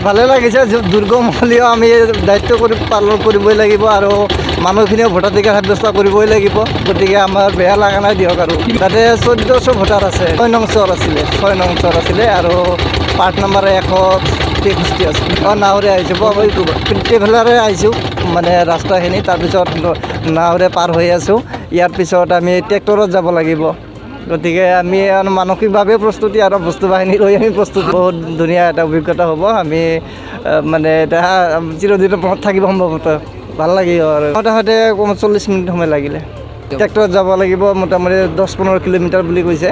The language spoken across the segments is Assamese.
ভালে লাগিছে, দুৰ্গম হ'লেও আমি দায়িত্ব কৰি পালন কৰিবই লাগিব আৰু মানুহখিনিও ভোটাধিকাৰ সাব্যস্ত কৰিবই লাগিব। গতিকে আমাৰ বেয়া লগা নাই দিয়ক। আৰু তাতে 1400 ভোটাৰ আছে, 6 নং চৰ আছিলে আৰু পাৰ্ট নম্বৰ 163 আছে। নাওৰে আহিছোঁ, ট্ৰেভেলাৰে আহিছোঁ মানে ৰাস্তাখিনি, তাৰপিছত নাওৰে পাৰ হৈ আছোঁ। ইয়াৰ পিছত আমি ট্ৰেক্টৰত যাব লাগিব। গতিকে আমি মানসিকভাৱে প্ৰস্তুতি আৰু বস্তু বাহিনী লৈ আমি প্ৰস্তুত। বহুত ধুনীয়া এটা অভিজ্ঞতা হ'ব। আমি মানে এটা চিৰদিনৰ মনত থাকিব সম্ভৱতঃ, ভাল লাগিব। আৰু মোটামুটি 40 মিনিট সময় লাগিলে। ট্ৰেক্টৰত যাব লাগিব, মোটামুটি 10-15 কিলোমিটাৰ বুলি কৈছে,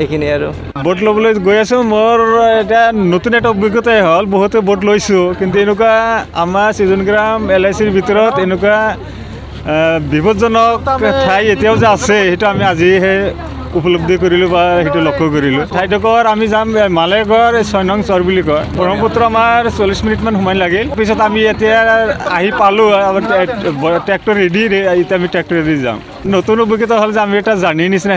এইখিনি। আৰু ভোট ল'বলৈ গৈ আছোঁ। মোৰ এতিয়া নতুন এটা অভিজ্ঞতাই হ'ল, বহুতে ভোট লৈছোঁ, কিন্তু এনেকুৱা আমাৰ সৃজনগ্ৰাম LICৰ ভিতৰত এনেকুৱা বিপদজনক ঠাই এতিয়াও যে আছে, সেইটো আমি আজিহে উপলব্ধি কৰিলোঁ বা সেইটো লক্ষ্য কৰিলোঁ। ঠাইডোখৰ আমি যাম মালেগড় 6 নং চৰ বুলি কয়। ব্ৰহ্মপুত্ৰ আমাৰ 40 মিনিটমান সময় লাগিল। পিছত আমি এতিয়া আহি পালোঁ, ট্ৰেক্টৰ ৰেডি, এতিয়া আমি ট্ৰেক্টৰেদি যাম। নতুন অভিজ্ঞতা হ'ল যে আমি এটা জাৰ্ণিৰ নিচিনা